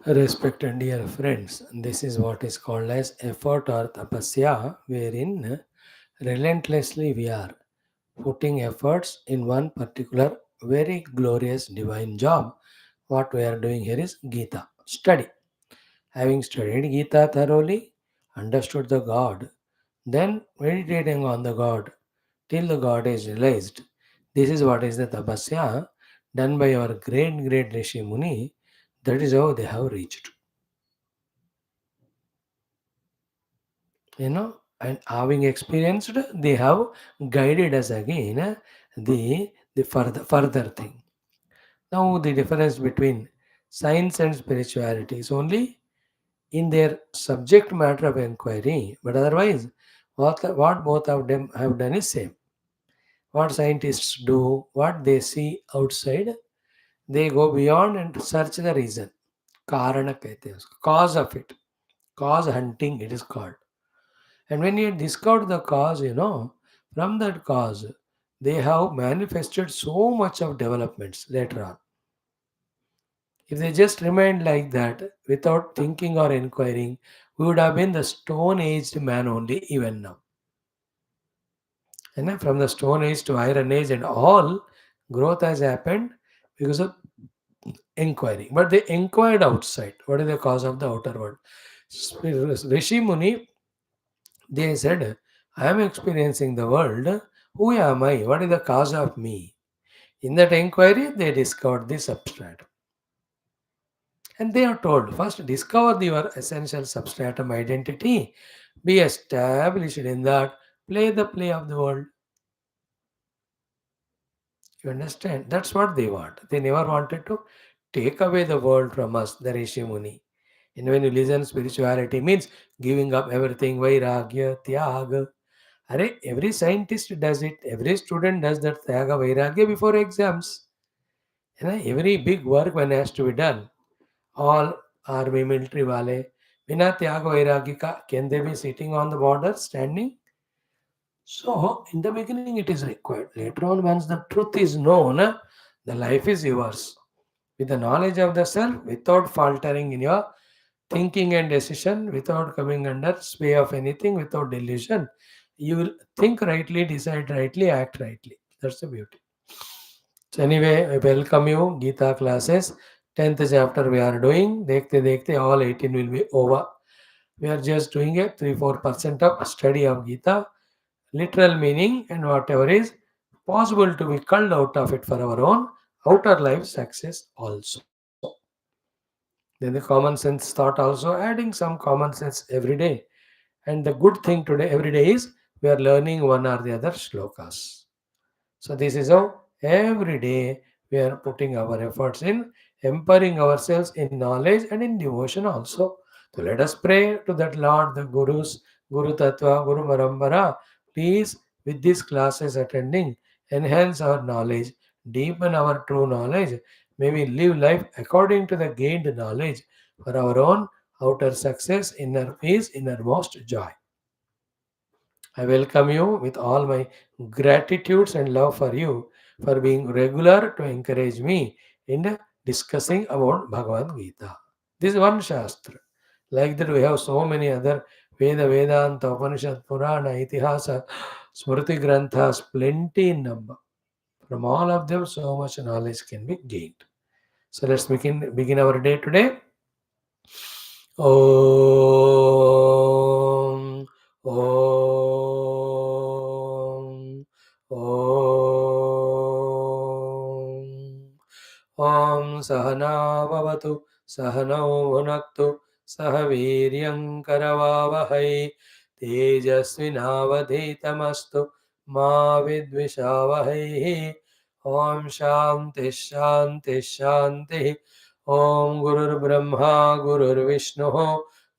Respected dear friends, this is what is called as effort or tapasya, wherein relentlessly we are putting efforts in one particular very glorious divine job. What we are doing here is Geetha, study. Having studied Geetha thoroughly, understood the God, then meditating on the God till the God is realized. This is what is the tapasya done by our great Rishi Muni. That is how they have reached. And having experienced, they have guided us again the further thing. Now the difference between science and spirituality is only in their subject matter of inquiry, but otherwise what both of them have done is same. What scientists do, what they see outside, they go beyond and search the reason. Karana कहते हैं उसको, cause of it, cause hunting it is called. And when you discover the cause, from that cause, they have manifested so much of developments later on. If they just remained like that without thinking or inquiring, we would have been the stone aged man only even now. And then from the stone age to iron age and all, growth has happened because of inquiry. But they inquired outside. What is the cause of the outer world? Rishi Muni, they said, I am experiencing the world. Who am I? What is the cause of me? In that inquiry, they discovered the substratum. And they are told first discover your essential substratum identity, be established in that, play the play of the world. You understand? That's what they want. They never wanted to take away the world from us, the Rishi Muni. And when you listen, spirituality means giving up everything, vairagya, tyaga. Every scientist does it. Every student does that tyaga, vairagya before exams. Every big work when has to be done. All army, military wale, बिना त्याग वैराग्य का, can they be sitting on the border, standing? So, in the beginning, it is required. Later on, once the truth is known, the life is yours. With the knowledge of the self, without faltering in your thinking and decision, without coming under sway of anything, without delusion, you will think rightly, decide rightly, act rightly. That's the beauty. So anyway, I welcome you, Gita classes. 10th chapter we are doing. Dekhte dekhte all 18 will be over. We are just doing a 3-4% of study of Gita, literal meaning and whatever is possible to be culled out of it for our own outer life success also. Then the common sense thought also, adding some common sense every day. And the good thing today, every day is we are learning one or the other shlokas. So this is how every day we are putting our efforts in empowering ourselves in knowledge and in devotion also. So let us pray to that Lord, the Gurus, Guru Tattva, Guru Marambara. Please, with these classes attending, enhance our knowledge, deepen our true knowledge. May we live life according to the gained knowledge for our own outer success, inner peace, innermost joy. I welcome you with all my gratitudes and love for you for being regular to encourage me in discussing about Bhagavad Gita. This is one Shastra. Like that, we have so many other Vedanta, Upanishad, Purana, Itihasa, Smriti Granthas, plenty in number. From all of them, so much knowledge can be gained. So let's begin our day today. Om Om Om Om Sahana Bhavatu Sahanau Bhunaktu Sahaviryam Karavavahai Tejasvinavadhetamastu Ma Vidvishavahai. Om Shanti Shanti Shanti. Om Gurur Brahma Gurur Vishnu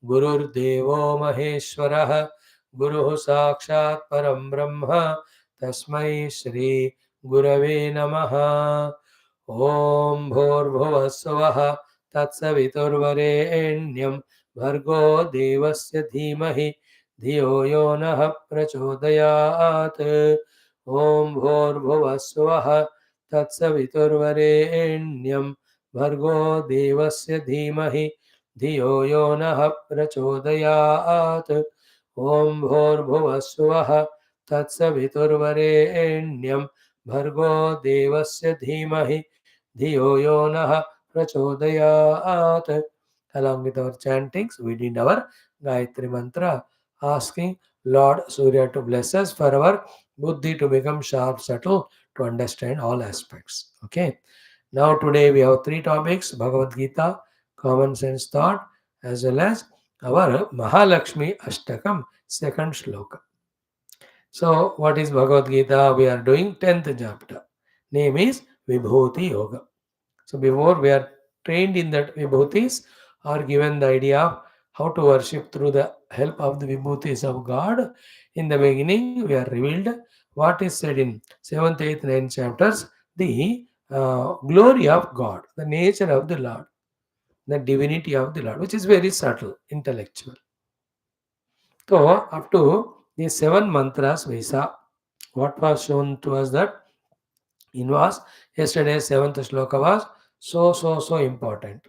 Gurur Devo Maheshwarah Guru Sakshat Param Brahma Tasmai Shri Gurave Namaha. Om Bhur Svah Tatsaviturvarenyam Bhargo Devasya Dhimahi Dhiyo Yo Nah Prachodayat. Om Bhur Svah Tatsaviturvarenyam Bhargo Devasya Dhimahi धियो यो नः प्रचोदयात् ॐ भूर्भुवस्सुवः तत्सवितुर्वरेण्यं भर्गो देवस्य धीमहि धियो यो नः prachodayat. Along with our chantings, we did our Gayatri mantra, asking Lord Surya to bless us for our buddhi to become sharp, subtle, to understand all aspects. Okay. Now today we have three topics: Bhagavad Gita, common sense thought, as well as our Mahalakshmi Ashtakam, second shloka. So, what is Bhagavad Gita? We are doing 10th chapter. Name is Vibhuti Yoga. So before we are trained in that vibhutis or given the idea of how to worship through the help of the vibhutis of God, in the beginning we are revealed what is said in 7th, 8th, 9th chapters, the glory of God, the nature of the Lord, the divinity of the Lord, which is very subtle, intellectual. So up to the seven mantras we saw, what was shown to us that in was yesterday's seventh shloka was so important.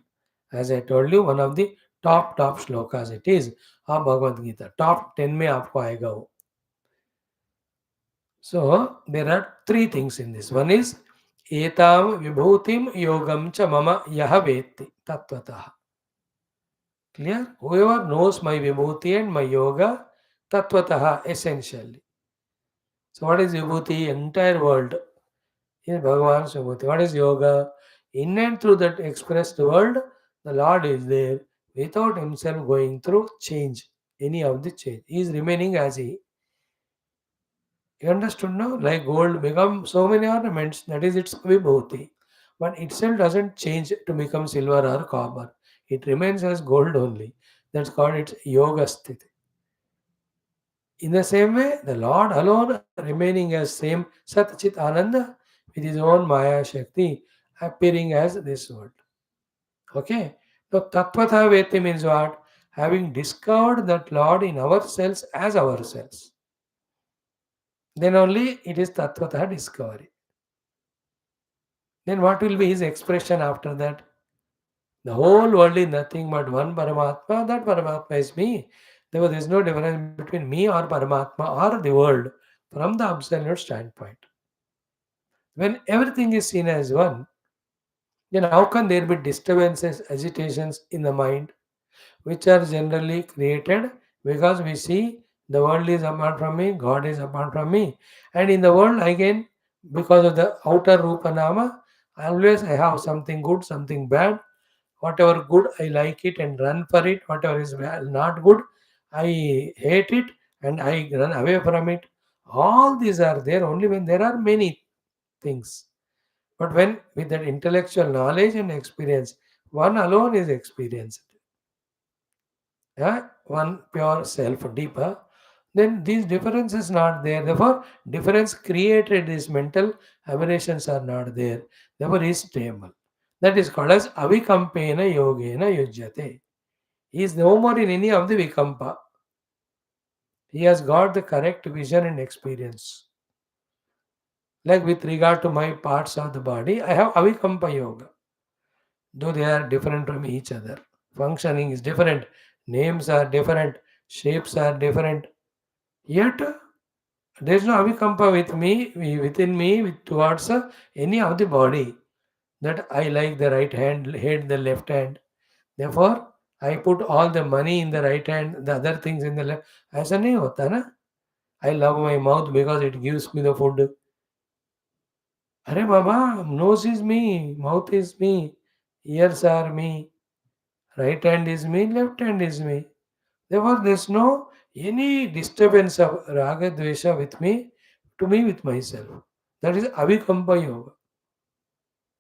As I told you, one of the top shlokas it is of Bhagavad Gita. Top 10 में आपको आएगा वो. So there are three things in this. One is etam vibhutim yogam cha mama yaha vetti tattvataha. Clear? Whoever knows my vibhuti and my yoga tattvataha essentially. So what is vibhuti? Entire world. Is Bhagavan's vibhuti. What is yoga? In and through that expressed world, the Lord is there without himself going through change, any of the change. He is remaining as he. You understood now? Like gold become so many ornaments, that is its vibhuti. But itself doesn't change to become silver or copper. It remains as gold only. That's called its yoga sthiti. In the same way, the Lord alone remaining as same Sat Chit Ananda with his own Maya Shakti appearing as this world. Okay? So Tattvata Veti means what? Having discovered that Lord in ourselves as ourselves. Then only it is Tattvata discovery. Then what will be his expression after that? The whole world is nothing but one Paramatma. That Paramatma is me. Therefore, there is no difference between me or Paramatma or the world from the absolute standpoint. When everything is seen as one, then how can there be disturbances, agitations in the mind, which are generally created because we see the world is apart from me, God is apart from me. And in the world, again, because of the outer Rupa Nama, always I have something good, something bad. Whatever good, I like it and run for it. Whatever is not good, I hate it and I run away from it. All these are there only when there are many things. But when with that intellectual knowledge and experience, one alone is experienced. Yeah? One pure self deeper, then these differences not there. Therefore, difference created these mental aberrations are not there. Therefore, he is stable. That is called as avikampena yogena yujyate. He is no more in any of the vikampa. He has got the correct vision and experience. Like with regard to my parts of the body, I have avikampa yoga. Though they are different from each other. Functioning is different, names are different, shapes are different. Yet there is no avikampa with me, within me, towards any of the body. That I like the right hand, hate the left hand. Therefore, I put all the money in the right hand, the other things in the left. ऐसा नहीं होता ना. I love my mouth because it gives me the food. अरे बाबा, nose is me, mouth is me, ears are me, right hand is me, left hand is me. Therefore, there's no any disturbance of raga dvesha with me, to me with myself. That is avikampa yoga.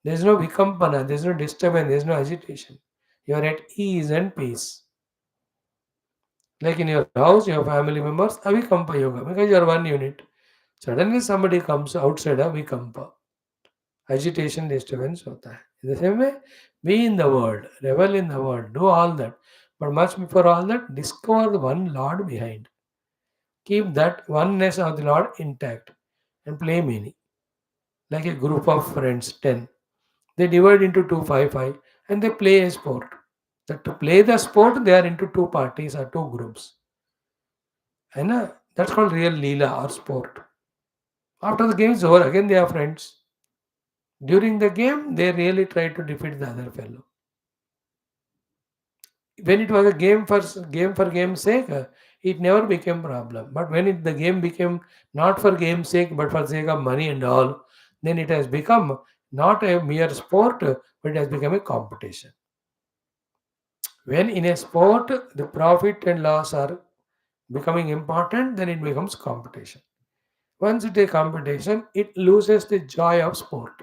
There is no vikampana, there is no disturbance, there is no agitation. You are at ease and peace. Like in your house, your family members, avikampa yoga, because you are one unit. Suddenly somebody comes outside of vikampa. Agitation, disturbance hota hai. In the same way, be in the world, revel in the world, do all that. But much before all that, discover the one Lord behind. Keep that oneness of the Lord intact and play many. Like a group of friends, 10. They divide into 2, 5, 5 and they play a sport. That to play the sport, they are into two parties or two groups. And that's called real Leela or sport. After the game is over, again they are friends. During the game, they really try to defeat the other fellow. When it was a game for game's sake, it never became problem. But when the game became not for game's sake, but for sake of money and all, then it has become not a mere sport, but it has become a competition. When in a sport, the profit and loss are becoming important, then it becomes competition. Once it is competition, it loses the joy of sport.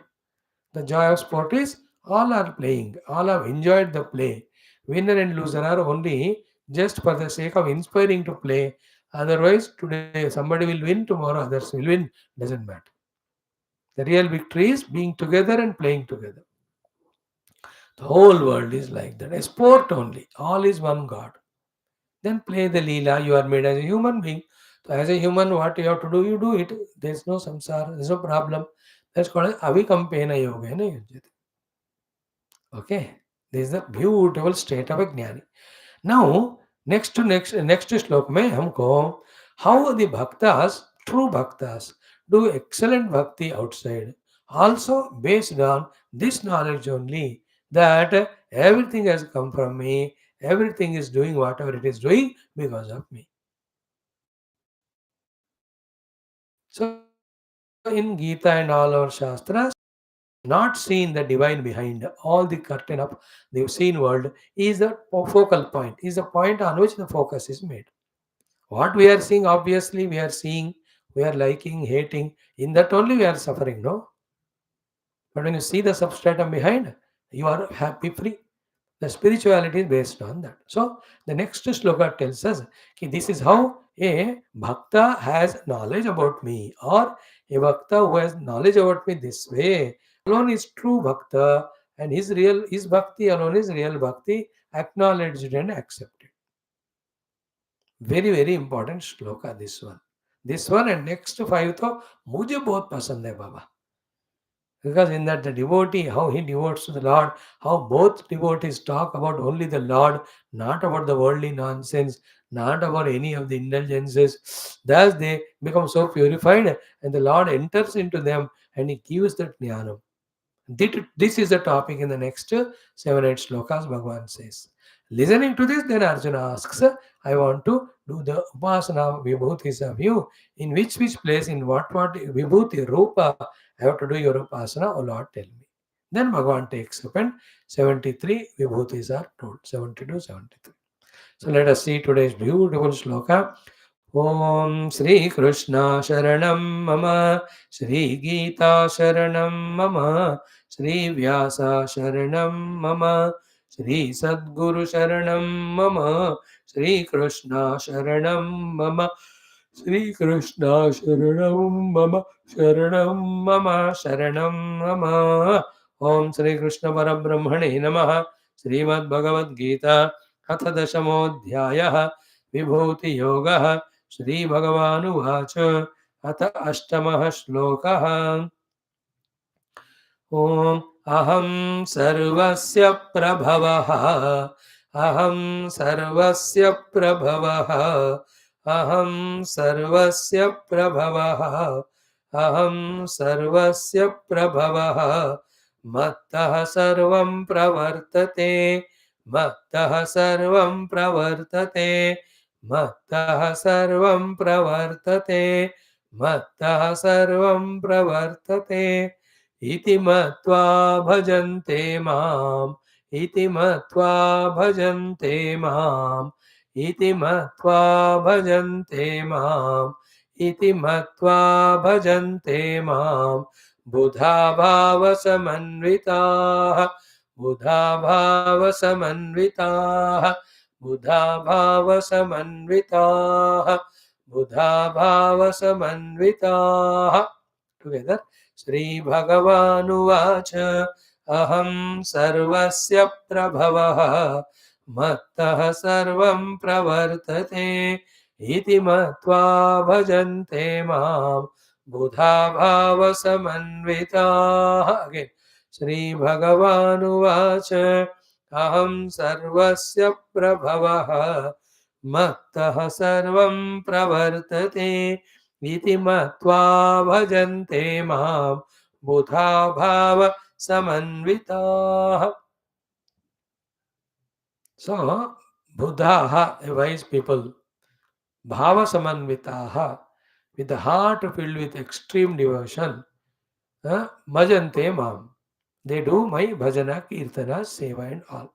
The joy of sport is all are playing, all have enjoyed the play. Winner and loser are only just for the sake of inspiring to play. Otherwise, today somebody will win, tomorrow others will win. Doesn't matter. The real victory is being together and playing together. The whole world is like that. A sport only. All is one God. Then play the Leela. You are made as a human being. So as a human, what you have to do, you do it. There's no samsara, there's no problem. That's called avikampena yoga. Okay. This is the beautiful state of a jnani. Now, next श्लोक में हमको how the bhaktas, true bhaktas, do excellent bhakti outside. Also based on this knowledge only that everything has come from me, everything is doing whatever it is doing because of me. So in Geetha and all our Shastras, not seeing the divine behind all the curtain of the seen world is the focal point, is the point on which the focus is made. What we are seeing, obviously, we are seeing, we are liking, hating. In that only we are suffering, no? But when you see the substratum behind, you are happy, free. The spirituality is based on that. So the next sloka tells us कि this is how a bhakta has knowledge about me, or a bhakta who has knowledge about me this way alone is true bhakta, and his bhakti alone is real bhakti, acknowledged and accepted. Very important shloka this one and next five तो मुझे बहुत पसंद है बाबा. Because in that the devotee, how he devotes to the Lord, how both devotees talk about only the Lord, not about the worldly nonsense, not about any of the indulgences. Thus they become so purified and the Lord enters into them and he gives that jnanam. This is the topic in the next 7 8 slokas, Bhagavan says. Listening to this, then Arjuna asks, I want to do the upasana vibhutis of you. In which place, in what vibhuti, rupa, I have to do your upasana, O Lord, tell me. Then Bhagavan takes up and 73 vibhutis are told, 72, 73. So let us see today's beautiful sloka. Om Shri Krishna Sharanam Mama, Shri Geetha Sharanam Mama, Shri Vyasa Sharanam Mama, Shri Sadguru Sharanam Mama, Shri Krishna Sharanam Mama, Shri Krishna Sharanam Mama, Sharanam Mama, Sharanam Mama. Om Shri Krishna Parabrahmane Namaha, Srimad Bhagavad Gita, अथ दशमोऽध्यायः विभूतियोगः श्रीभगवानुवाच अथ अष्टमः श्लोकः ॐ अहं सर्वस्य प्रभवः अहं सर्वस्य प्रभवः अहं सर्वस्य प्रभवः अहं सर्वस्य प्रभवः मत्तः सर्वं प्रवर्तते मत्तः सर्वं प्रवर्तते मत्तः सर्वं प्रवर्तते मत्तः सर्वं प्रवर्तते इति मत्वा भजन्ते माम् इति मत्वा भजन्ते माम् इति मत्वा भजन्ते माम् इति मत्वा भजन्ते माम् बुधा भावसमन्विताः बुधा भावसमन्विताः बुधा भावसमन्विताः बुधा भावसमन्विताः टुगेदर श्रीभगवानुवाच अहं सर्वस्य प्रभवः मत्तः सर्वं प्रवर्तते इति मत्वा भजन्ते माम् बुधा भावसमन्विताः. Again, श्रीभगवानुवाच Aham sarvasya prabhavah mattah sarvam pravartate iti matva bhajante mam buddha bhava samanvitah. So, buddhaha, wise people, bhava samanvitaha, with the heart filled with extreme devotion, bhajante mam. They do my bhajana, kirtana, seva and all.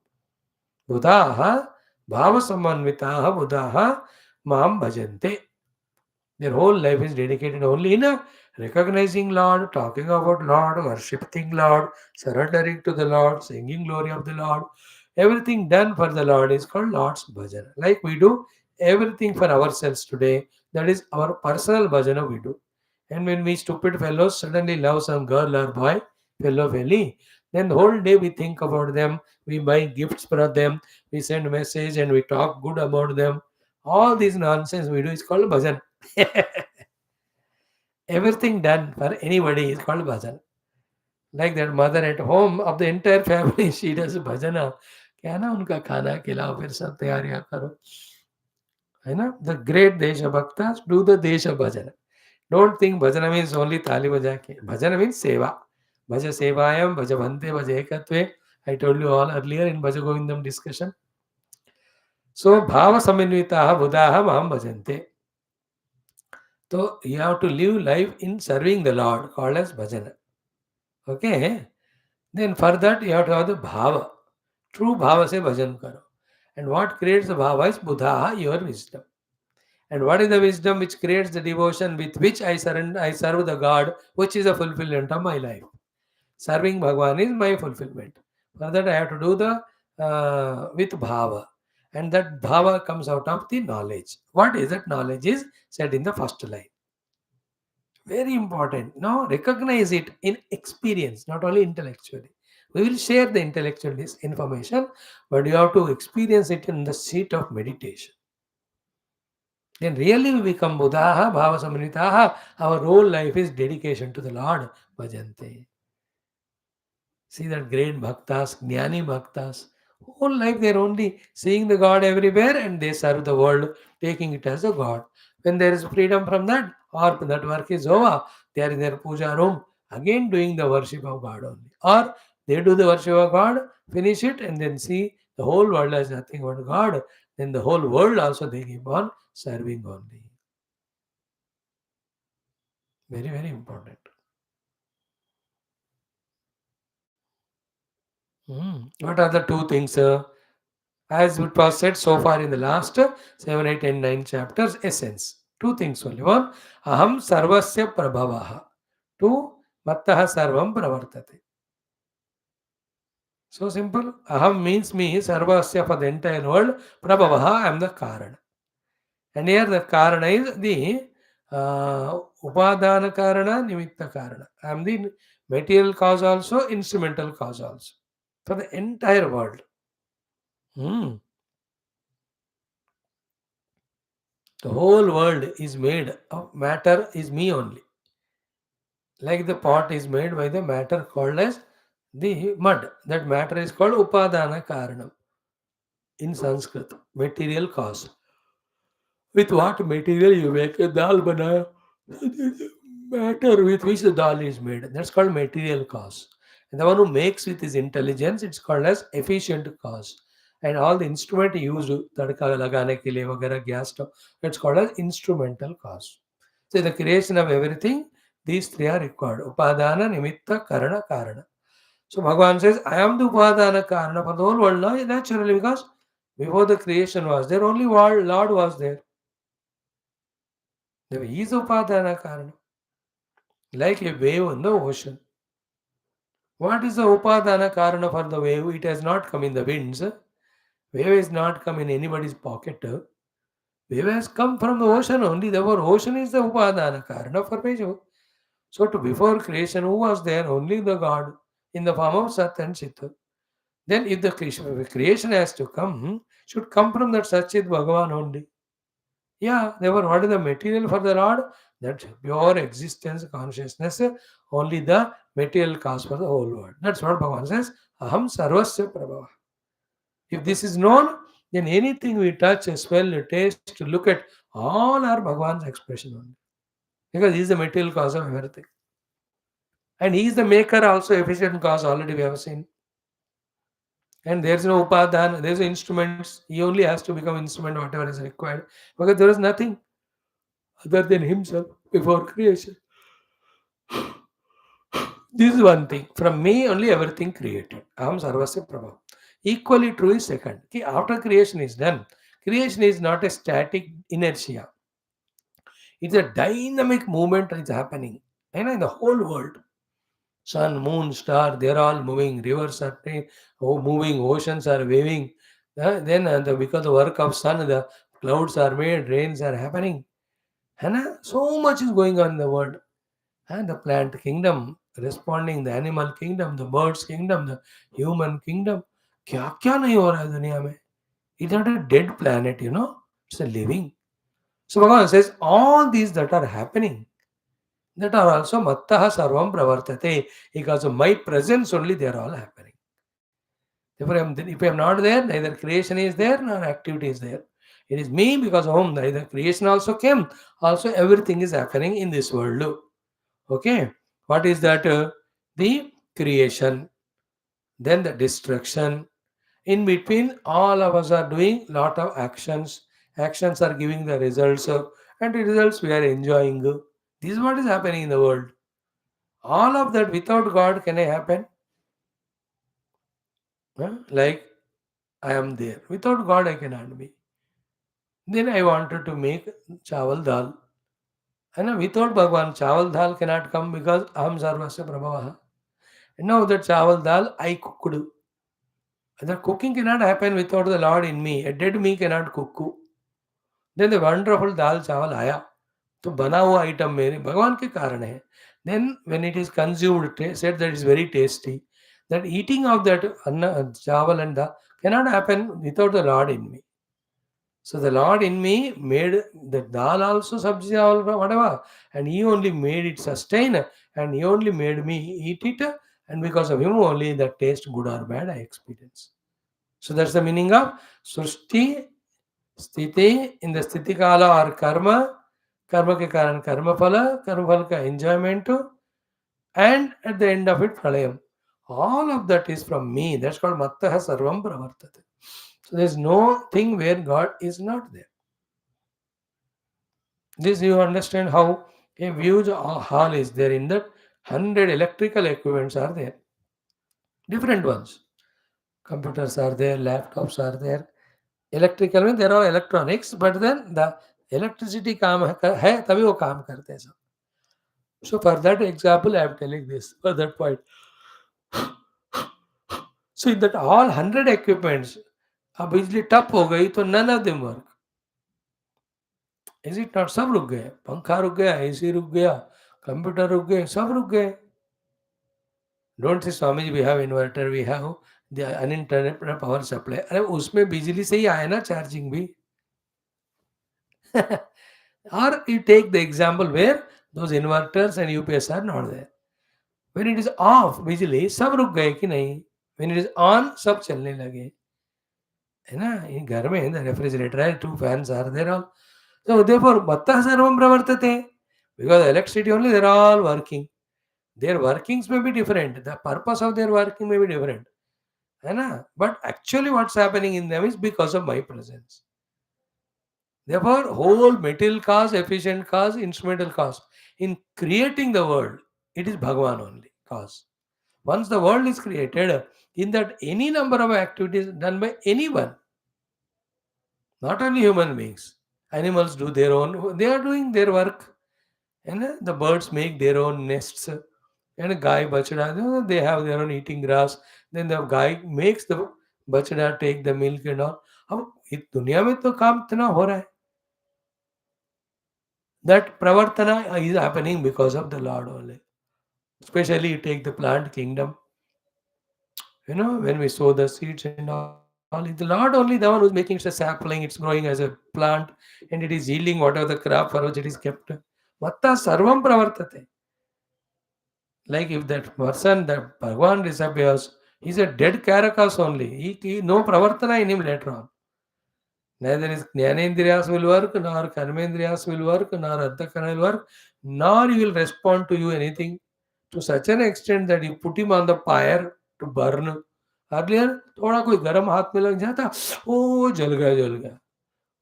Buddhaha, bhava samanvitaha, buddhaha, mam bhajante. Their whole life is dedicated only in recognizing Lord, talking about Lord, worshipping Lord, surrendering to the Lord, singing glory of the Lord. Everything done for the Lord is called Lord's bhajan. Like we do everything for ourselves today, that is our personal bhajana we do. And when we stupid fellows suddenly love some girl or boy, fellow felly, then the whole day we think about them, we buy gifts for them, we send message and we talk good about them. All this nonsense we do is called bhajan. Everything done for anybody is called bhajan. Like that mother at home of the entire family, she does bhajana. क्या ना उनका खाना खिलाओ फिर सब तैयारियां करो है ना द ग्रेट देश भक्ता do the desh bhajan don't think bhajan means only ताली बजा के भजन मीन्स सेवा भज सेवायम भज भन्ते भज एकत्वे I told you all earlier in Bhaja Govindam discussion. So bhava samन्विताः बुधाः मां भजन्ते. So you have to live life in serving the Lord, called as bhajana. Okay? Then for that you have to have the bhava. True bhava se bhajan karo. And what creates the bhava is buddha, your wisdom. And what is the wisdom which creates the devotion with which I serve the God, which is a fulfillment of my life. Serving Bhagwan is my fulfillment. For that I have to do the with bhava. And that bhava comes out of the knowledge. What is that knowledge is said in the first line. Very important. Now recognize it in experience, not only intellectually. We will share the intellectual information, but you have to experience it in the seat of meditation. Then really we become Buddhaha, Bhava Samanitaha. Our whole life is dedication to the Lord. Bhajante. See that great bhaktas, jnani bhaktas, whole life they're only seeing the God everywhere and they serve the world, taking it as a God. When there is freedom from that, or that work is over, they are in their puja room, again doing the worship of God only. Or they do the worship of God, finish it, and then see the whole world as nothing but God. Then the whole world also they keep on serving only. Very, very important. What are the two things? As it was said so far in the last 7, 8, and 9 chapters, essence. Two things only. One, aham sarvasya prabhavaha. Two, mattaha sarvam pravartate. So simple. Aham means me, sarvasya for the entire world, prabhavaha, I am the karana. And here the karana is the upadana karana, nimitta karana. I am the material cause also, instrumental cause also. For the entire world. Hmm. The whole world is made of matter is me only. Like the pot is made by the matter called as the mud. That matter is called upadana karanam in Sanskrit, material cause. With what material you make a dal banaya? Matter with which the dal is made. That's called material cause. And the one who makes with his intelligence, it's called as efficient cause. And all the instrument used, tadka lagane ke liye vagara gas stove, it's called as instrumental cause. So the creation of everything, these three are required. Upadana, nimitta, karana, karana. So Bhagavan says, I am the upadana karana for the whole world now, naturally, because before the creation was there, only Lord was there. He is upadana karana. Like a wave in the ocean. What is the upadana karana for the wave? It has not come in the winds. Wave has not come in anybody's pocket. Wave has come from the ocean only. Therefore, ocean is the upadana karana for wave. So, to before creation, who was there? Only the God in the form of Sat and Chit. Then, if the creation has to come, should come from that Satchit Bhagavan only. Yeah, therefore, what is the material for the Lord? That pure existence, consciousness, only the material cause for the whole world. That's what Bhagavan says. Aham sarvasya prabhava. If this is known, then anything we touch, smell, taste, look at, all are Bhagwan's expression only. Because he is the material cause of everything. And he is the maker also, efficient cause, already we have seen. And there's no upadhan, there's no instruments. He only has to become instrument, whatever is required. Because there is nothing other than himself before creation. This is one thing. From me only everything created. Aham sarvasya prabha. Equally true is second. Ki after creation is done, creation is not a static inertia. It's a dynamic movement is happening. In the whole world. Sun, moon, star, they're all moving. Rivers are moving. Oceans are waving. Because the work of sun, the clouds are made. Rains are happening. So much is going on in the world. And the plant kingdom responding, the animal kingdom, the birds kingdom, the human kingdom. क्या क्या नहीं हो रहा है दुनिया में? It's not a dead planet, It's a living. So Bhagavan says all these that are happening, that are also mattaha sarvam pravartate, because of my presence only they are all happening. Therefore, if I am not there, neither creation is there nor activity is there. It is me because of whom neither creation also came, also everything is happening in this world. Okay, what is that? The creation, then the destruction. In between, all of us are doing lot of actions. Actions are giving the results, and the results we are enjoying. This is what is happening in the world. All of that without God can I happen? Like I am there. Without God I cannot be. Then I wanted to make chawal dal. And without Bhagwan, chawal dal cannot come because aham sarvasya prabhavaha. Now that chawal dal I cooked. The cooking cannot happen without the Lord in me. A dead me cannot cook. Then the wonderful dal chawal आया तो बना हुआ item मेरे भगवान के कारण है. Then when it is consumed, said that is very tasty. That eating of that chawal and dal cannot happen without the Lord in me. So the Lord in me made the dal also, sabji also, whatever, and He only made it sustain, and He only made me eat it, and because of Him only the taste, good or bad, I experience. So that's the meaning of Srishti, Sthiti, in the Sthiti Kala or Karma, Karma ke karan Karma Phala ka enjoyment, and at the end of it, Pralayam. All of that is from me. That's called Mattaha Sarvam Pravartate. So there's no thing where God is not there. This you understand how a huge hall is there. In that 100 electrical equipments are there. Different ones. Computers are there, laptops are there. Electrical means there are electronics, but then the electricity काम है तभी वो काम करते हैं सब. So for that example, I am telling this for that point. So in that all 100 equipments, अब बिजली टप हो गई तो none of them work. Is it not? सब रुक गए. पंखा रुक गया, एसी रुक गया, कंप्यूटर रुक गए, सब रुक गए. Don't say Swami ji we have inverter, we have the uninterrupted power supply. अरे उसमें बिजली से ही आया ना चार्जिंग भी. Or you take the example where those inverters and UPS are not there. When it is off, बिजली सब रुक गए कि नहीं? When it is on, सब चलने लगे. है ना? इन घर में the refrigerator है, 2 fans are there all. So therefore, mattah sarvam pravartate. Because electricity only, they're all working. Their workings may be different. The purpose of their working may be different. है ना? But actually what's happening in them is because of my presence. Therefore, whole material cause, efficient cause, instrumental cause. In creating the world, it is Bhagavan only cause. Once the world is created, in that any number of activities done by anyone, not only human beings, animals do their own, they are doing their work. And the birds make their own nests. And a guy, bachada, they have their own eating grass. Then the guy makes the bachada take the milk and all. अब इस दुनिया में तो काम इतना हो रहा है. That pravartana is happening because of the Lord only. Especially you take the plant kingdom. When we sow the seeds and all, it's the Lord only the one who's making it a sapling, it's growing as a plant, and it is yielding whatever the crop for which it is kept. Matta sarvam pravartate. Like if that person, that Bhagwan disappears, He's a dead carcass only. No pravartana in him later on. Neither his Jnanendriyas will work, nor Karmendriyas will work, nor Antakana will work, nor he will respond to you anything to such an extent that you put him on the fire to burn. Earlier, थोड़ा कोई गरम हाथ में लग जाता, oh जल गया.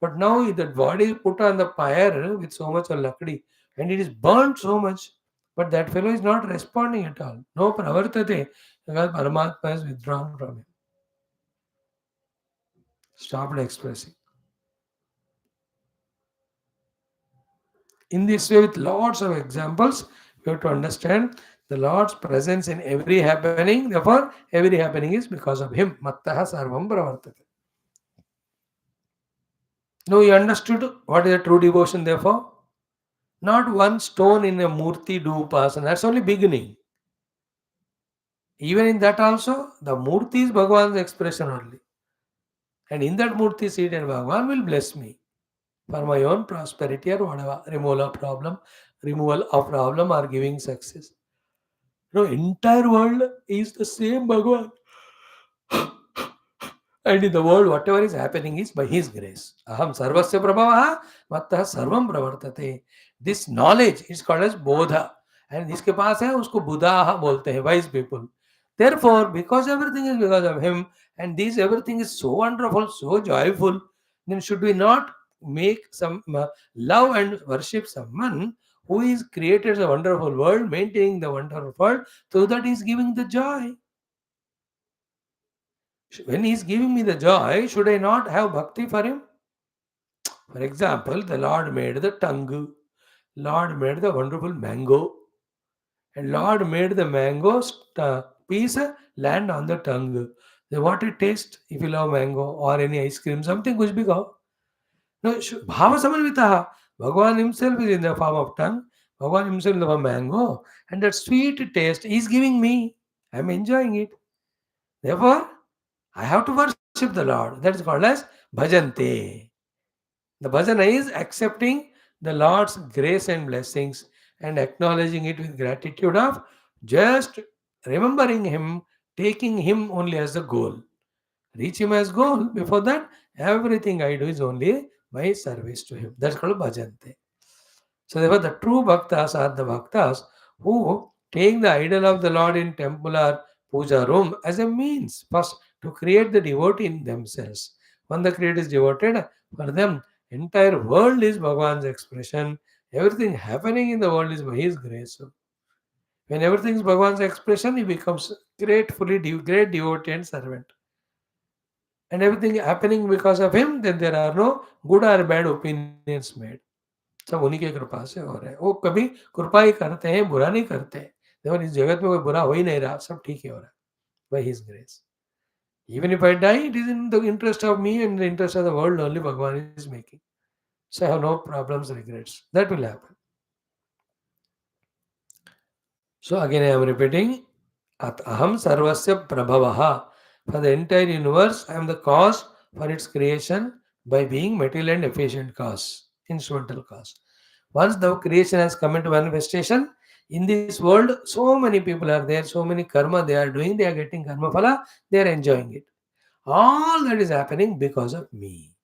But now that body is put on the fire with so much of lakdi and it is burnt so much. But that fellow is not responding at all. No pravartate because Paramatma is withdrawn from him. Stopped expressing. In this way, with lots of examples, we have to understand the Lord's presence in every happening. Therefore, every happening is because of Him. Mattaha sarvam pravartate. Now you understood what is a true devotion, therefore? Not one stone in a murti do upasana. That's only beginning. Even in that also, the murti is Bhagavan's expression only. And in that murti seated, Bhagavan will bless me for my own prosperity or whatever. Removal of problem or giving success. Entire world is the same Bhagavan. And in the world, whatever is happening is by His grace. Aham sarvasya prabhavaha mattah sarvam pravartate. This knowledge is called as bodha. And जिसके पास है उसको बुधाहा बोलते हैं, wise people. Therefore, because everything is because of Him, and this everything is so wonderful, so joyful, then should we not make some love and worship someone who is created a wonderful world, maintaining the wonderful world, so that He is giving the joy. When He is giving me the joy, should I not have bhakti for Him? For example, the Lord made the tongue, Lord made the wonderful mango, and Lord made the mango piece land on the tongue. Then what it tastes if you love mango or any ice cream, something kuch bhi kho. No, bhava samanvitaha. Bhagavan Himself is in the form of tongue, Bhagavan Himself in the form of mango, and that sweet taste He is giving me. I am enjoying it. Therefore, I have to worship the Lord. That is called as bhajante. The bhajana is accepting the Lord's grace and blessings and acknowledging it with gratitude of just remembering Him, taking Him only as the goal. Reach Him as goal. Before that, everything I do is only my service to Him. That's called bhajante. So therefore, the true bhaktas are the bhaktas who take the idol of the Lord in temple or puja room as a means first to create the devotee in themselves. When the creator is devoted, for them, entire world is Bhagavan's expression. Everything happening in the world is by His grace. So when everything is Bhagavan's expression, he becomes great devotee and servant. And everything happening because of him, then there are no good or bad opinions made. सब उन्हीं की कृपा से हो रहा है. वो कभी कृपा ही करते हैं, बुरा नहीं करते. देखो इस जगत में कोई बुरा हो ही नहीं रहा, सब ठीक ही हो रहा है. By His grace. Even if I die, it is in the interest of me and the interest of the world only Bhagavan is making. So I have no problems, regrets. That will happen. So again I am repeating, At aham sarvasya prabhavaha. For the entire universe, I am the cause for its creation by being material and efficient cause, instrumental cause. Once the creation has come into manifestation, in this world, so many people are there, so many karma they are doing, they are getting karma phala, they are enjoying it. All that is happening because of me.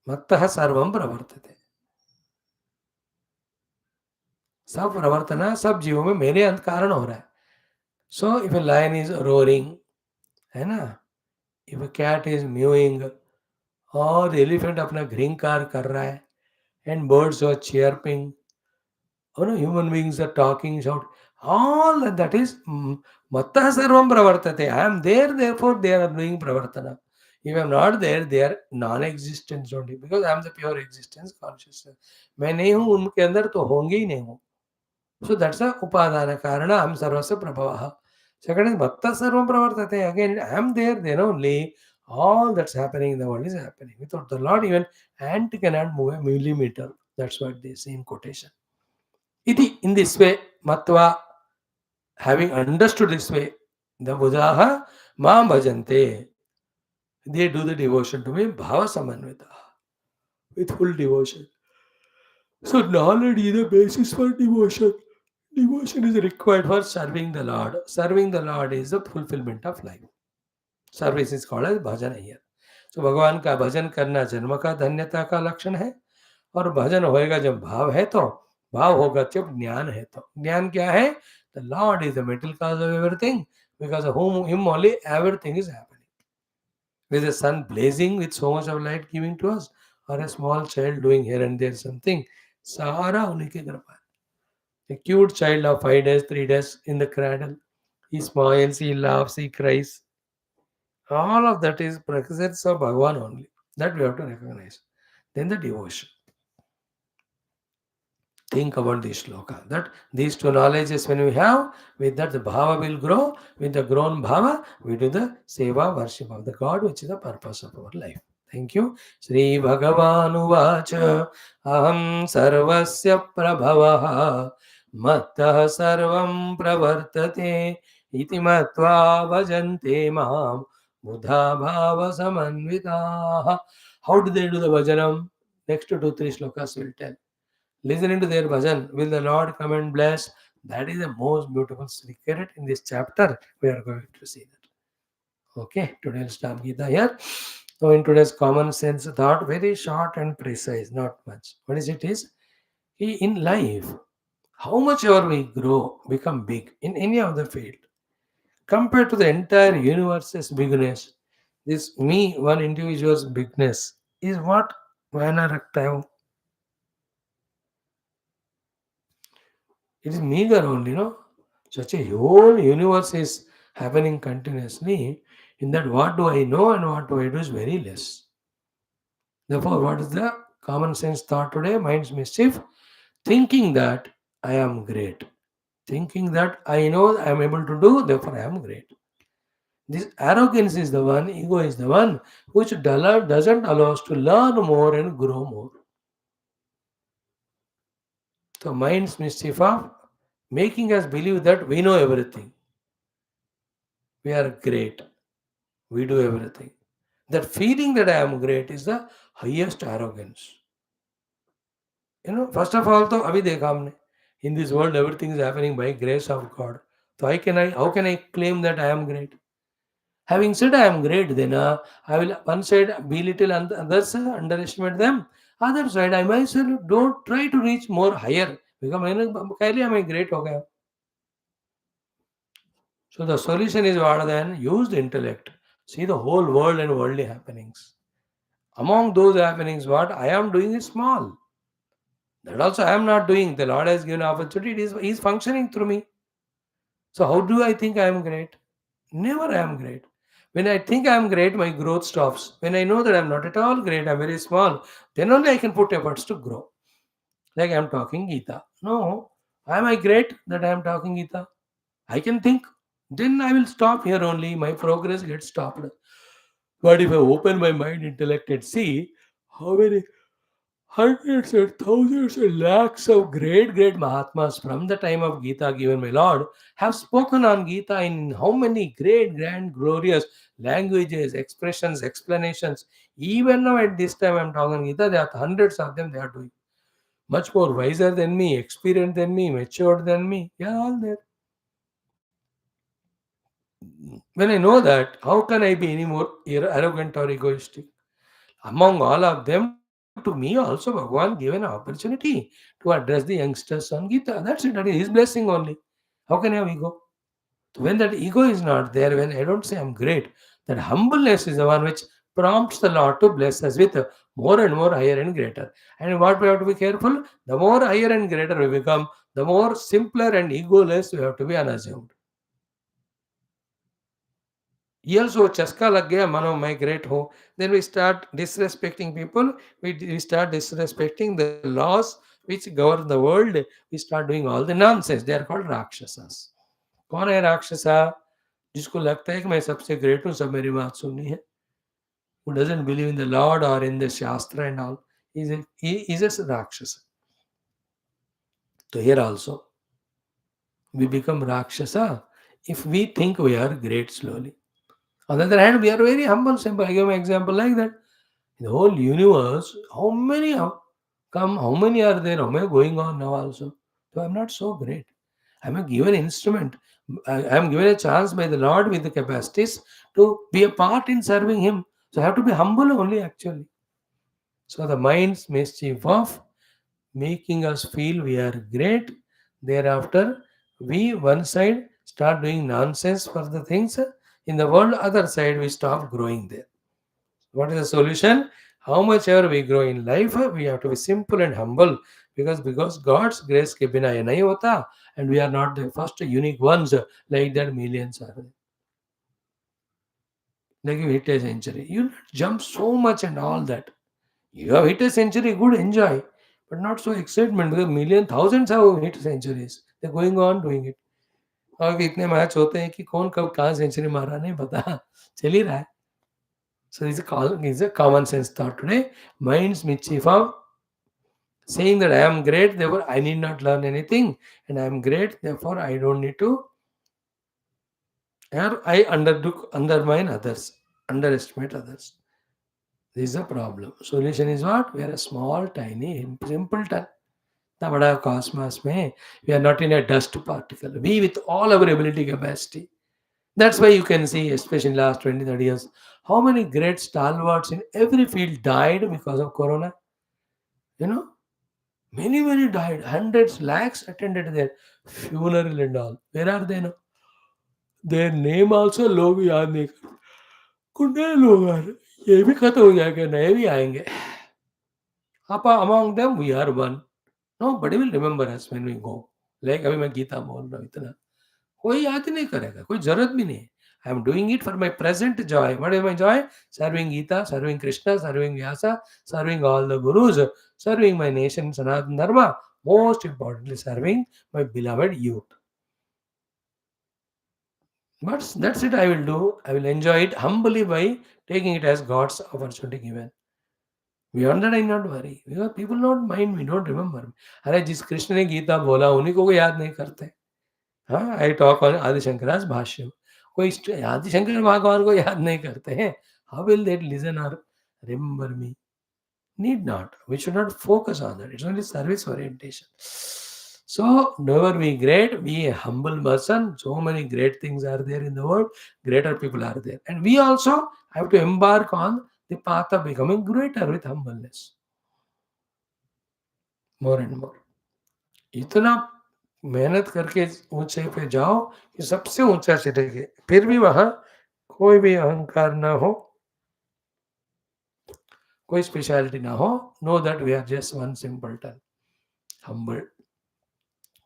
Mattaha sarvam pravartate. सब प्रवर्तना सब जीवों में मेरे अंत कारण हो रहा है. So if a lion is roaring, है ना, if a cat is mewing, और एलिफेंट अपना घ्रिंकार कर रहा है, एंड बर्ड्स आर चियरपिंग, और human beings are talking shout, all that is mattah sarvam pravartate. I am there, therefore they are doing pravartana. If I am not there, they are non-existent only, because I am the pure existence consciousness. मैं नहीं हूँ उनके अंदर तो होंगे ही नहीं हूँ. So that's the upadana karana am sarvasya prabhavaha. Second is matta sarvam pravartate. Again, I am there, then only all that's happening in the world is happening. Without the Lord, even ant cannot move a millimeter. That's what they say in quotation. Iti, in this way, matva, having understood this way, the buddhaha mam bhajante. They do the devotion to me, bhava samanvita, with full devotion. So knowledge is the basis for devotion. Devotion is required for serving the Lord. Serving the Lord is the fulfillment of life. Service is called as bhajan here. तो भगवान का भजन करना जन्म का धन्यता का लक्षण है. और भजन होएगा जब भाव है, तो भाव होगा जब ज्ञान है. तो ज्ञान क्या है? The Lord is the middle cause of everything, because of whom him only everything is happening. With the sun blazing with so much of light giving to us, or a small child doing here and there something, सारा उन्हीं के कृपा है. A cute child of 5 days, 3 days in the cradle, he smiles, he laughs, he cries. All of that is presence of Bhagavan only. That we have to recognize. Then the devotion. Think about this shloka. That these two knowledges when we have, with that the bhava will grow. With the grown bhava, we do the seva, worship of the God, which is the purpose of our life. Thank you. Sri Bhagavan Uvacha Aham Sarvasya Prabhavaha Mattah Sarvam Pravartate Iti Matva Bhajante Mam Buddha Bhava Samanvitaha. How do they do the bhajanam? Next to 2-3 shlokas will tell. Listening to their bhajan, will the Lord come and bless? That is the most beautiful secret in this chapter. We are going to see that. Okay, today we'll stop Geetha here. So in today's common sense thought, very short and precise, not much. What is it is? In life, how much ever we grow, become big in any other field, compared to the entire universe's bigness, this me, one individual's bigness, is what Vanaractive. It is meager only, no? Such a whole universe is happening continuously. In that, what do I know and what do I do is very less. Therefore, what is the common sense thought today? Mind's mischief. Thinking that I am great. Thinking that I know I am able to do, therefore I am great. This arrogance is the one, ego is the one which doesn't allow us to learn more and grow more. So, mind's mischief of making us believe that we know everything. We are great. We do everything. That feeling that I am great is the highest arrogance. First of all, तो अभी देखा हमने, in this world everything is happening by grace of God. So how can I claim that I am great? Having said I am great, then I will one side belittle and the other side underestimate them. Other side I myself don't try to reach more higher. Because मैंने पहले मैं great हो गया. So the solution is what then? Use the intellect. See the whole world and worldly happenings. Among those happenings, what I am doing is small. That also I am not doing. The Lord has given opportunity. He is functioning through me. So how do I think I am great? Never I am great. When I think I am great, my growth stops. When I know that I am not at all great, I am very small, then only I can put efforts to grow. Like I am talking Geetha. No, am I great that I am talking Geetha? I can think. Then I will stop here only. My progress gets stopped. But if I open my mind, intellect, and see how many hundreds and thousands and lakhs of great Mahatmas from the time of Gita given by Lord have spoken on Gita in how many great, grand, glorious languages, expressions, explanations. Even now at this time I'm talking Gita, there are hundreds of them they are doing. Much more wiser than me, experienced than me, matured than me. Yeah, all there. When I know that, how can I be any more arrogant or egoistic? Among all of them, to me also, Bhagavan gave an opportunity to address the youngsters on Gita. That's it. That is his blessing only. How can I have ego? So when that ego is not there, when I don't say I'm great, that humbleness is the one which prompts the Lord to bless us with more and more higher and greater. And what we have to be careful, the more higher and greater we become, the more simpler and egoless we have to be unassumed. ये also चस्का लग गया मानो मैं great हो, then we start disrespecting people, we start disrespecting the laws which govern the world, we start doing all the nonsense. They are called rakshasas. कौन है राक्षसा? जिसको लगता है कि मैं सबसे ग्रेट हूँ, सब मेरी बात सुननी है, who doesn't believe in the Lord or in the Shastra and all, he is a rakshasa. So here also we become rakshasa if we think we are great slowly. On the other hand, we are very humble, simple. I give an example like that. In the whole universe, how many have come, how many are there, how many going on now also? So I'm not so great. I'm a given instrument. I'm given a chance by the Lord with the capacities to be a part in serving Him. So I have to be humble only actually. So the mind's mischief of making us feel we are great. Thereafter, we one side start doing nonsense for the things in the world, other side we stop growing there. What is the solution? How much ever we grow in life, we have to be simple and humble because God's grace ke bina ye nahi hota, and we are not the first unique ones like that millions are. Like you hit a century, you jump so much and all that. You have hit a century, good, enjoy, but not so excitement because million thousands have hit centuries. They're going on doing it. और इतने match होते हैं कि कौन कब कहाँ century मारा नहीं पता चल ही रहा है. So this is a common sense thought today. Mind's mischief of saying that I am great, therefore I need not learn anything, and I am great, therefore I don't need to, or I undermine others, underestimate others. This is a problem. Solution is what? We are a small, tiny, simpleton. इतना बड़ा cosmos में, we are not in a dust particle. We with all our ability capacity. That's why you can see, especially in last 20, 30 years, how many great stalwarts in every field died because of corona. You know, many died. Hundreds, lakhs attended their funeral and all. Where are they now? Their name also लोग याद नहीं करते. कुछ लोग यार ये भी खत्म हो जाएगा, नए भी आएंगे. Among them we are one. Nobody will remember us when we go. Like अभी मैं गीता बोल रहा हूँ इतना, कोई याद ही नहीं करेगा, कोई जरूरत भी नहीं. I am doing it for my present joy. What is my joy? Serving Geetha, serving Krishna, serving Vyasa, serving all the gurus, serving my nation, Sanatana Dharma. Most importantly, serving my beloved youth. But that's it I will do. I will enjoy it humbly by taking it as God's opportunity given. Beyond that, I not worry. Because people don't mind me, don't remember me. अरे जिस कृष्ण ने गीता बोला उन्हीं को कोई याद नहीं करते. हाँ, आई टॉक ऑन आदिशंकराज भाष्य. कोई आदिशंकर भगवान को याद नहीं करते हैं. हाउ विल दे लिसन और remember me? Need not. We should not focus on that. It's only service orientation. So never be great. Be a humble person. So many great things are there in the world. Greater people are there, and we also have to embark on the path of becoming greater with humbleness. More and more. इतना मेहनत करके ऊंचे पे जाओ कि सबसे ऊंचा चढ़ेंगे, फिर भी वहां कोई भी अहंकार ना हो, कोई स्पेशलिटी ना हो. Know that we are just one simpleton, humble,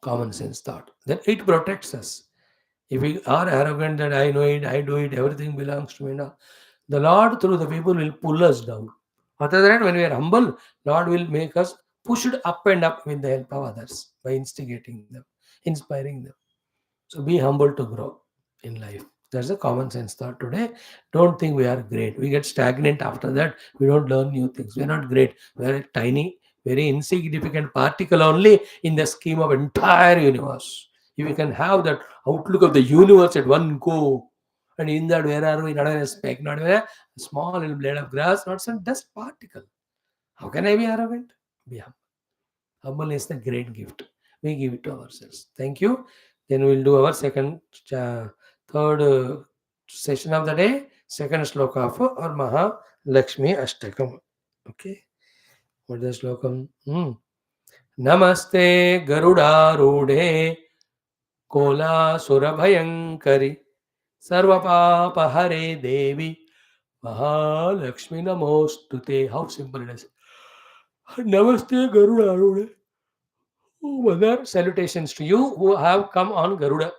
common sense thought. Then it protects us. If we are arrogant that I know it, I do it, everything belongs to me now, the Lord through the people will pull us down. Other than that, when we are humble, Lord will make us pushed up and up with the help of others by instigating them, inspiring them. So be humble to grow in life. That's a common sense thought today. Don't think we are great. We get stagnant after that. We don't learn new things. We're not great. We're a tiny, very insignificant particle only in the scheme of entire universe. If we can have that outlook of the universe at one go, and in that where are we? Not even a speck, not even a small little blade of grass, not some dust particle. How can I be arrogant? Be humble. Humble is the great gift. We give it to ourselves. Thank you. Then we'll do our third session of the day, second sloka of our Maha Lakshmi Ashtakam. Okay. What is the slokam? Namaste Garuda Kola Surabhayankari Sarvapapa Hare Devi Maha Lakshmi Namostute. How simple it is. Namaste Garuda. Oh, mother, salutations to you who have come on Garuda.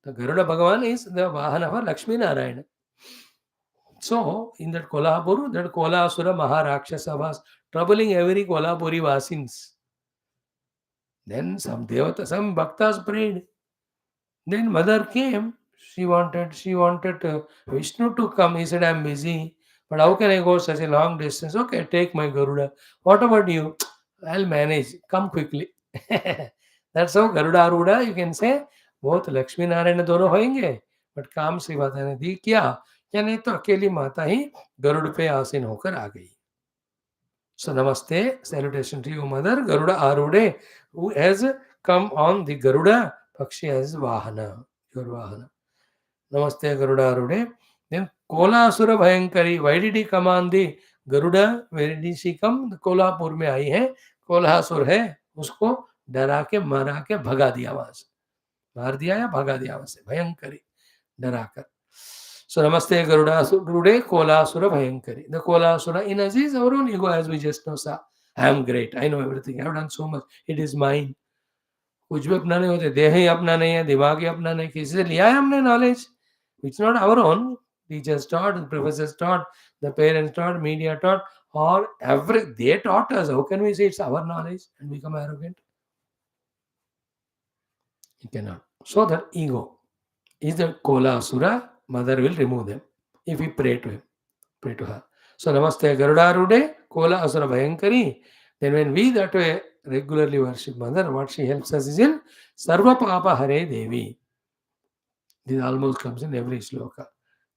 The Garuda Bhagavan is the Vahana for Lakshmi Narayana. So, in that Kolhapur, that Kolasura Maharakshasa was troubling every Kolhapuri Vasins. Then some Devata, some Bhaktas prayed. Then mother came. She wanted Vishnu to come. He said, I'm busy. But how can I go such a long distance? Okay, take my Garuda. What about you? I'll manage. Come quickly. That's how Garuda Aruda, you can say, both Lakshmi Narayana दोनों होंगे. But काम से माता ने दी किया, या नहीं तो अकेली माता ही गरुड़ पे आसीन होकर आ गई. So namaste, salutation to you, mother Garuda Arude, who has come on the Garuda Pakshi as Vahana, your Vahana. Namaste Garudarude. Then Kolasura Bhayankari. Why did he command the Garuda? Where did she come? The Kolapur में आई है, कोल्हासुर है, उसको डरा के मारा के भगा दिया वहां से, मार दिया या भगा दिया वहां से, भयंकरी, डराकर. So Namaste Garude Kolasura Bhayankari. The Kolasura in us is our own ego, as we just now saw. I am great, I know everything, I have done so much, it is mine. कुछ भी अपना नहीं होते, देह ही अपना नहीं है, दिमाग ही अपना नहीं, किसी से लिया है हमने knowledge, it's not our own. Teachers taught, professors taught, the parents taught, media taught, or they taught us. How can we say it's our knowledge and become arrogant? You cannot. So that ego is the Kola Asura. Mother will remove them if we pray to him, pray to her. So Namaste Garudarude Kola Asura Bhayankari. Then when we that way regularly worship Mother, what she helps us is in Sarva Papa Hare Devi. This almost comes in every sloka.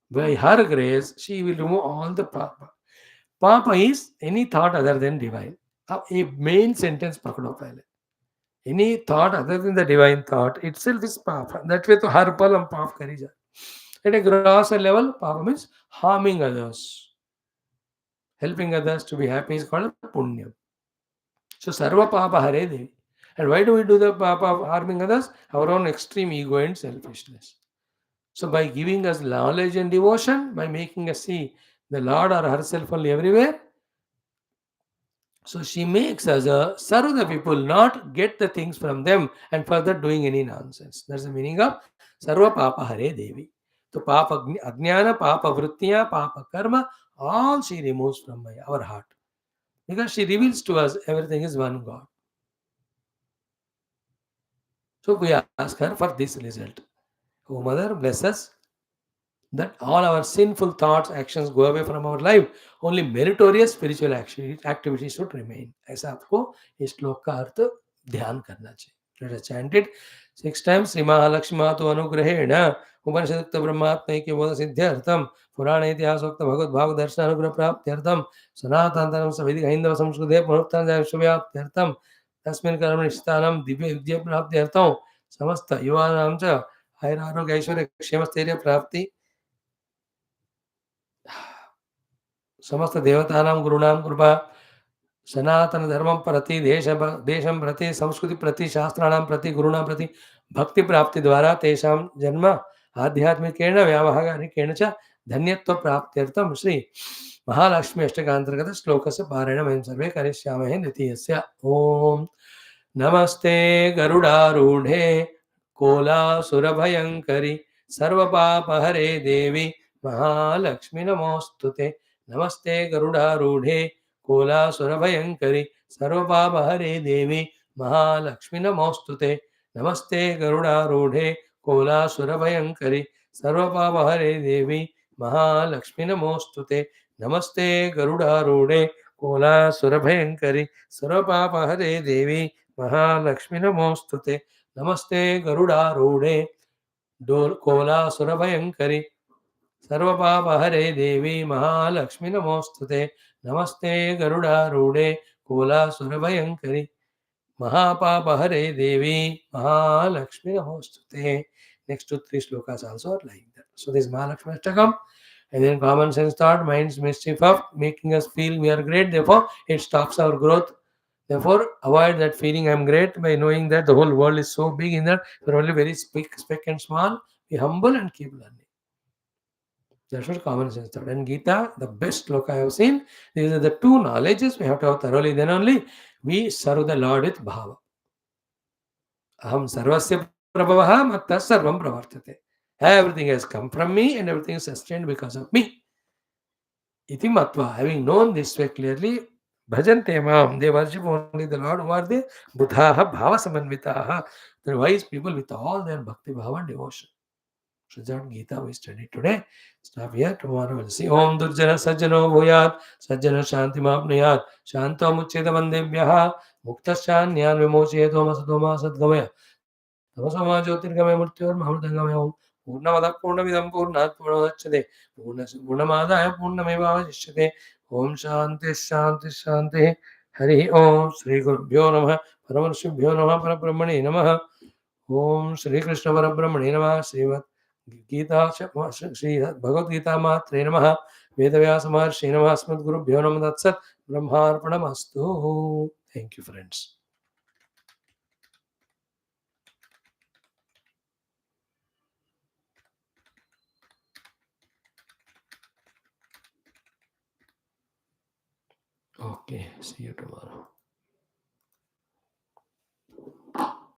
By her grace, she will remove all the Papa. Papa is any thought other than divine. अब ये main sentence पकड़ो पहले. Any thought other than the divine thought itself is Papa. That way तो हर पल हम पाप करी जा. At a grosser level, Papa means harming others. Helping others to be happy is called Punya. So Sarva Papa Hare Devi. And why do we do the Papa of harming others? Our own extreme ego and selfishness. So by giving us knowledge and devotion, by making us see the Lord or herself only everywhere, so she makes us serve the people, not get the things from them and further doing any nonsense. That's the meaning of Sarva Papa Hare Devi. So Papa Ajnana, Papa Vrittiya, Papa Karma, all she removes from our heart. Because she reveals to us everything is one God. So we ask her for this result. Oh Mother, bless us that all our sinful thoughts, actions go away from our life. Only meritorious spiritual activities should remain. ऐसा आपको इस श्लोक का अर्थ ध्यान करना चाहिए. Let us chant it 6 times. Shri Mahalakshmi मातु अनुग्रहेण उपनिषदुक्त ब्रह्मात्मैक्य बोध सिद्ध्यर्थम पुराण इतिहासोक्त भगवत भाव दर्शन अनुग्रह प्राप्त्यर्थम सनातनतरम सविधि हिंदव संस्कृते पुनरुत्थान विश्वव्याप्त्यर्थम तस्मिन् कर्मणि निष्ठानं दिव्य विद्या प्राप्त्यर्थम समस्त युवानां च आयुरारोग्य ऐश्वर्य क्षेमस्थैर्य प्राप्ति समस्त देवतानां गुरुणां कृपा सनातन धर्मं प्रति देशं प्रति संस्कृति प्रति शास्त्राणां प्रति गुरुणां प्रति भक्ति प्राप्ति द्वारा तेषां जन्म आध्यात्मिकेन व्यावहारिकेण च धन्यत्व प्राप्त्यर्थं श्री महालक्ष्मी अष्टकांतर्गत श्लोकस्य पारायणं वयं सर्वे करिष्यामहे. द्वितीयस्य ओम नमस्ते गरुडारूढे कोलासुरभयङ्करि सर्वपापहरे देवी महालक्ष्मी नमोस्तुते. नमस्ते गरुडारूढे कोलासुरभयङ्करि सर्वपापहरे देवी महालक्ष्मी नमोस्तुते. नमस्ते गरुडारूढे कोलासुरभयङ्करि सर्वपापहरे देवी महालक्ष्मी नमोस्तुते. नमस्ते गरुडारूढे कोलासुरभयङ्करि सर्वपापहरे देवी महालक्ष्मी नमोस्तुते. नमस्ते गरुडारूढे कोलासुरभयङ्करि सर्वपापहरे देवी महालक्ष्मी नमोस्तुते. नमस्ते गरुडारूढे कोलासुरभयङ्करि महापापहरे देवी महालक्ष्मी नमोस्तुते. Next 2-3 slokas also are like that. So this Mahalakshmi Ashtakam, and then common sense thought, mind's mischief of making us feel we are great, therefore it stops our growth. Therefore, avoid that feeling I am great by knowing that the whole world is so big in that we are only very speck and small. Be humble and keep learning. That's what common sense thought. And Geetha, the best sloka I have seen, these are the two knowledges we have to have thoroughly, then only we serve the Lord with bhava. Aham sarvasya prabhavah matta sarvam pravartate. Everything has come from me and everything is sustained because of me. Iti matva, having known this way clearly, bhajante mam, they worship only the Lord. Who are they? Buddhaha bhava samanvitaha, the wise people with all their bhakti bhava and devotion. So that Geetha we studied today. Stop here. Tomorrow we'll see. Om Durjana Sajjano Bhuyat Sajjana Shanti Mapnayat Shanto Mucheta Vandebhyaha Muktashanyan Vimocheto Masatoma Sadgamaya Tamasama Jyotirgamaya Murtyor Mahamudangame Om Purnamada Purnamidam Purnat Purnamachade Purnamadaya Purnameva Jishyate Om Shanti Shanti Shanti Hari Om Sri Gurubhyo Namaha Paramanshubhyo Namaha Parabrahmane Namaha Om Shri Krishna Parabrahmane Namaha. Srimad Geetha Shri Bhagavad Gita Matre Namaha. Vedavyasa Maharshi Namaha. Asmad Guru Bhyo Namaha Tatsat. Brahmarpanamastu. Thank you, friends. Okay, see you tomorrow.